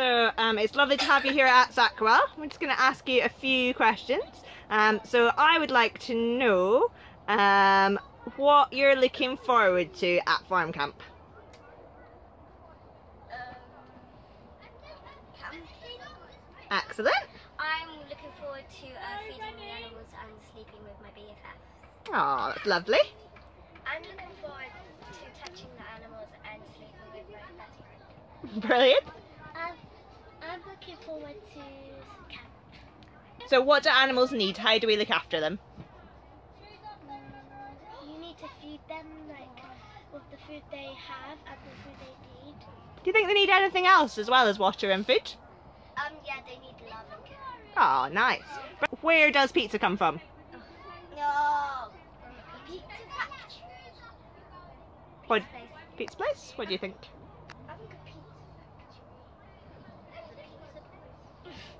So it's lovely to have you here at Sacrewell. I'm just going to ask you a few questions. So I would like to know what you're looking forward to at farm camp. Camping. Excellent. I'm looking forward to feeding the animals and sleeping with my BFF. Oh, that's lovely. I'm looking forward to touching the animals and sleeping with my best friend. Brilliant. I'm looking forward to camp. So what do animals need? How do we look after them? You need to feed them with the food they have and the food they need. Do you think they need anything else as well as water and food? Yeah, they need love and care. Oh, nice. Where does pizza come from? No. Pizza factory. What? Pizza place? What do you think? I think a pizza factory.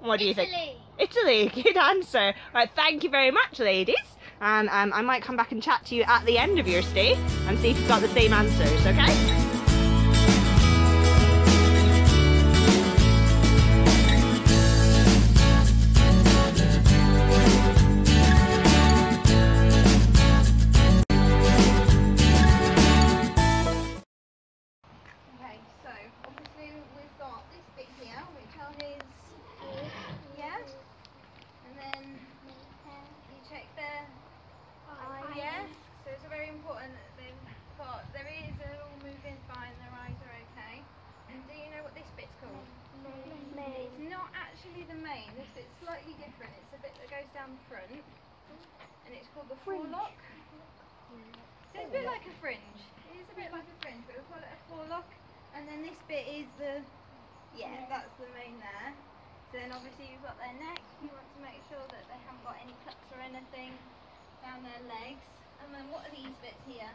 What do you think? Italy. Italy, good answer. Right, thank you very much, ladies. And I might come back and chat to you at the end of your stay and see if you've got the same answers, okay? This bit's slightly different. It's a bit that goes down the front, and it's called the forelock. So it's a bit like a fringe. It is a bit like a fringe, but we'll call it a forelock. And then this bit is the, that's the main there. So then obviously you've got their neck. You want to make sure that they haven't got any cuts or anything down their legs. And then what are these bits here?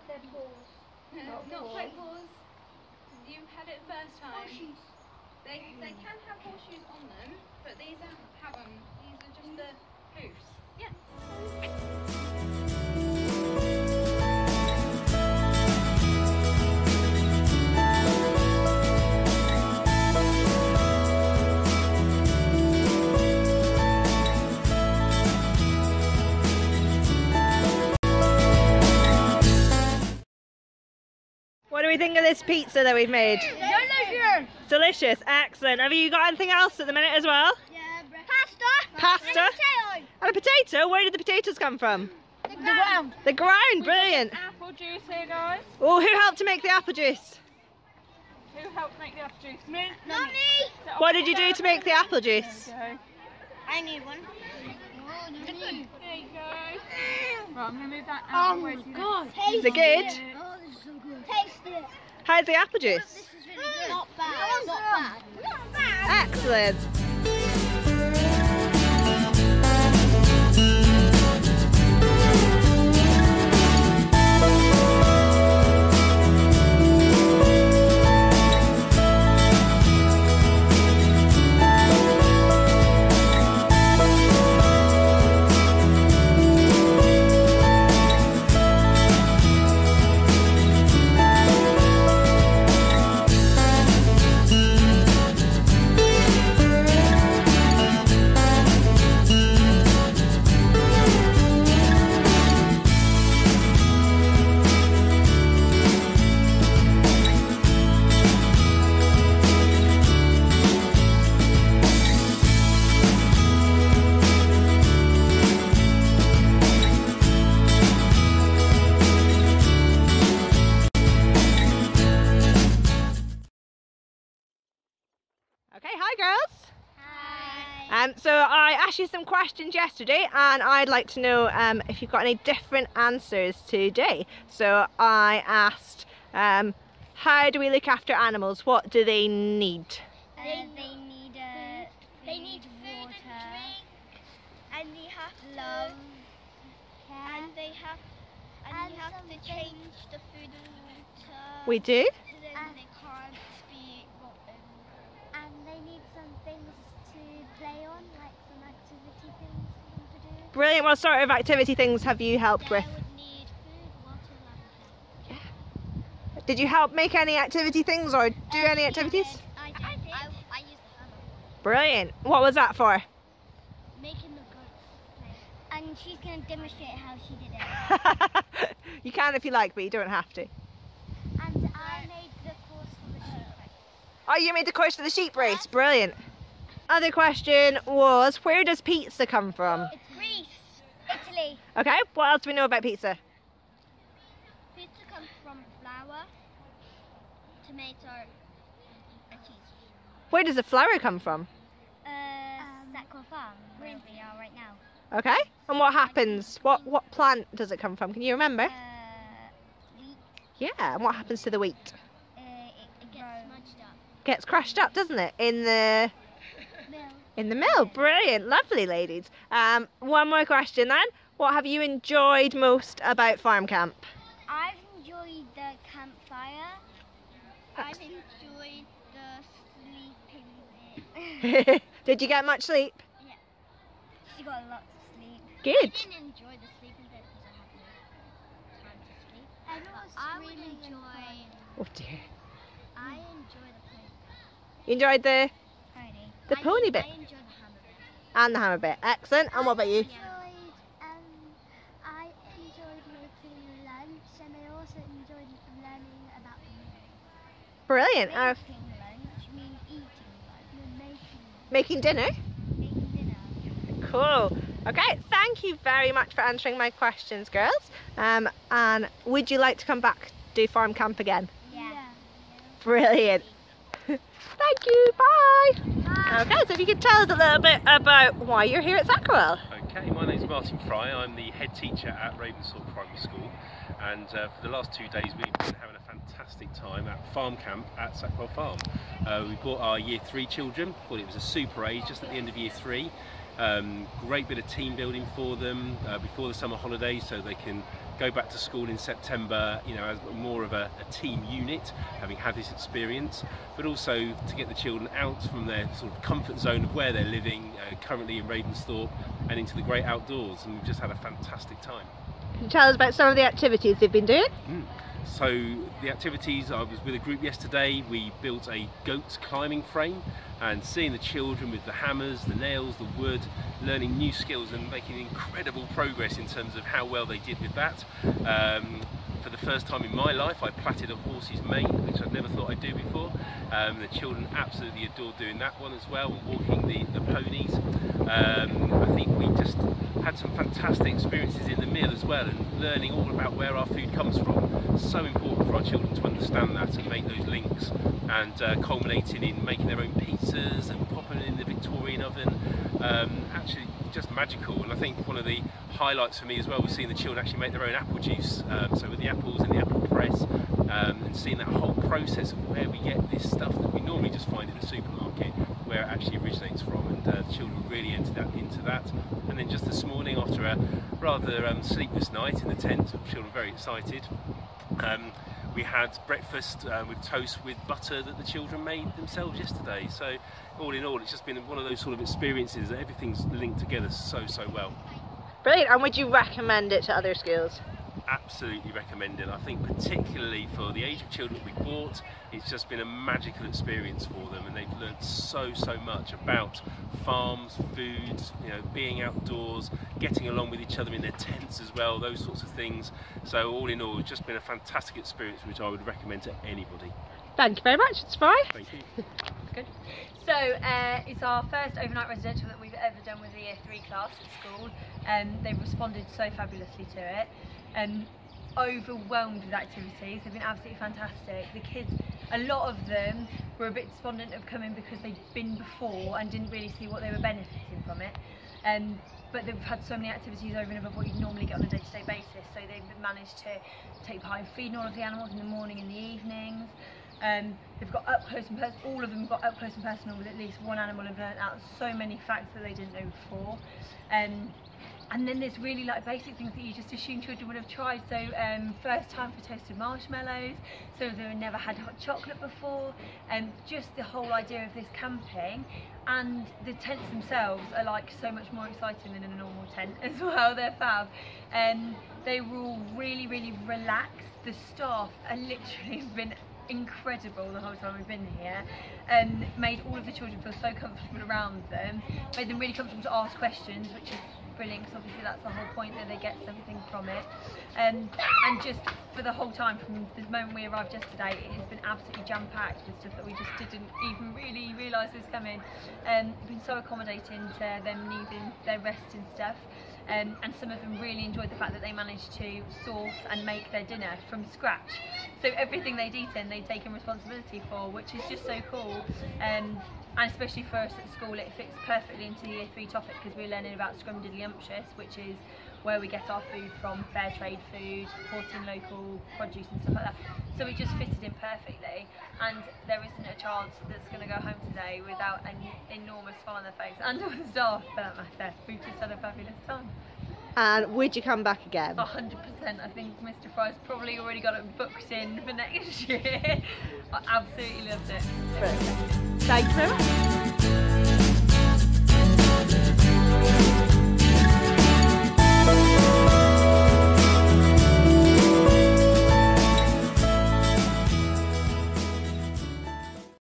They're paws. Not quite paws. You had it first time. They can have horseshoes on them, but these don't have them. These are just the hoofs. Yeah. What do we think of this pizza that we've made? Delicious. Delicious, excellent. Have you got anything else at the minute as well? Yeah, pasta. Pasta? And a potato. And a potato? Where did the potatoes come from? The ground. The ground, brilliant. Apple juice here, guys. Oh, who helped to make the apple juice? Who helped make the apple juice? Me. Not me. What did you do to make the apple juice? I need one. There you go. Right, I'm going to move that Oh out. my god. Is it good? Oh, this is so good. Taste it. How's the apple juice? This is really good. Not bad. Not bad. Not bad. Excellent. Okay, hi girls. Hi. So I asked you some questions yesterday and I'd like to know if you've got any different answers today. So I asked, how do we look after animals? What do they need? They need water. And they have love. And they have to change the food and water. We do? So then they can't be rotten. And they need some things to play on, like some activity things for them to do. Brilliant. What sort of activity things have you helped They with? would need food, water, love, and care. Did you help make any activity things or do any activities? I did. Brilliant. What was that for? Making the goats play. And she's going to demonstrate how she did it. You can if you like, but you don't have to. And I made the course for the sheep race. Oh, you made the course for the sheep race. Brilliant. Other question was, where does pizza come from? It's Greece, Italy. Okay, what else do we know about pizza? Pizza comes from flour, tomato, and cheese. Where does the flour come from? Sacrewell farm, where we are right now. Okay, and what happens? What plant does it come from? Can you remember? Wheat. Yeah, and what happens to the wheat? It gets smudged up. Gets crushed up, doesn't it? In the Mill. mill. Brilliant, lovely ladies. One more question then. What have you enjoyed most about farm camp? I've enjoyed the campfire. I've enjoyed the sleeping bit. Did you get much sleep? Yeah. She got a lot of sleep. Good. I didn't enjoy the sleeping bit because I had no time to sleep. I would enjoy. Oh dear. I enjoy the pony. You enjoyed the pony bit? I enjoyed the hammer bit. And the hammer bit. Excellent. And what about you? I enjoyed making lunch, and I also enjoyed learning about the meal. Brilliant. Making lunch means eating lunch. No, Making dinner? making dinner. Cool. Okay, thank you very much for answering my questions, girls. And would you like to come back do farm camp again? Yeah. Brilliant. Thank you. Bye. Okay, so if you could tell us a little bit about why you're here at Sacrewell. Okay, my name's Martin Fry. I'm the head teacher at Ravensthorpe Primary School, and for the last 2 days we've been having a fantastic time at farm camp at Sacrewell Farm. We brought our year 3 children. Thought it was a super age, just at the end of year 3. Great bit of team building for them before the summer holidays, so they can go back to school in September, you know, as more of a team unit, having had this experience, but also to get the children out from their sort of comfort zone of where they're living currently in Ravensthorpe and into the great outdoors, and we've just had a fantastic time. Can you tell us about some of the activities they've been doing? So the activities, I was with a group yesterday. We built a goat climbing frame, and seeing the children with the hammers, the nails, the wood, learning new skills and making incredible progress in terms of how well they did with that. For the first time in my life, I plaited a horse's mane, which I'd never thought I'd do before. The children absolutely adored doing that one as well, and walking the ponies. I think we just had some fantastic experiences in the meal as well, and learning all about where our food comes from. So important for our children to understand that and make those links, and culminating in making their own pizzas and popping it in the Victorian oven. Actually just magical, and I think one of the highlights for me as well was seeing the children actually make their own apple juice, so with the apples in the apple press, and seeing that whole process of where we get this stuff that we normally just find in the supermarket, where it actually originates from, and the children really entered into that. And then just this morning, after a rather sleepless night in the tent, children very excited, we had breakfast with toast with butter that the children made themselves yesterday. So all in all, it's just been one of those sort of experiences that everything's linked together so well. Brilliant. And would you recommend it to other schools? Absolutely recommend it. I think particularly for the age of children that we brought, it's just been a magical experience for them, and they've learned so much about farms, foods, you know, being outdoors, getting along with each other in their tents as well, those sorts of things. So all in all, it's just been a fantastic experience which I would recommend to anybody. Thank you very much. It's fine. Thank you. Good. So it's our first overnight residential that we've ever done with the year 3 class at school. They've responded so fabulously to it. Overwhelmed with activities. They've been absolutely fantastic. The kids, a lot of them were a bit despondent of coming because they'd been before and didn't really see what they were benefiting from it. But they've had so many activities over and above what you'd normally get on a day-to-day basis. So they've managed to take part in feeding all of the animals in the morning and the evenings. They've got up close and personal, all of them got up close and personal with at least one animal and learnt out so many facts that they didn't know before. And then there's really like basic things that you just assume children would have tried. So first time for toasted marshmallows, so they never had hot chocolate before, and just the whole idea of this camping. And the tents themselves are like so much more exciting than in a normal tent as well. They're fab. They were all really relaxed. The staff are literally been incredible the whole time we've been here. Made all of the children feel so comfortable around them, made them really comfortable to ask questions, which is brilliant because obviously that's the whole point, that they get something from it. And just for the whole time, from the moment we arrived yesterday, it has been absolutely jam-packed with stuff that we just didn't even really realise was coming. Been so accommodating to them needing their rest and stuff. And some of them really enjoyed the fact that they managed to source and make their dinner from scratch. So everything they'd eaten, they'd taken responsibility for, which is just so cool. And especially for us at school, it fits perfectly into the Year 3 topic because we're learning about scrumdiddlyumptious, which is where we get our food from, fair trade food, supporting local produce and stuff like that. So it just fitted in perfectly, and there isn't a child that's going to go home today without an enormous smile on their face, and all the staff for that matter. We've just had a fabulous time. And would you come back again? 100%. I think Mr. Fry's probably already got it booked in for next year. I absolutely loved it. Thank you very much.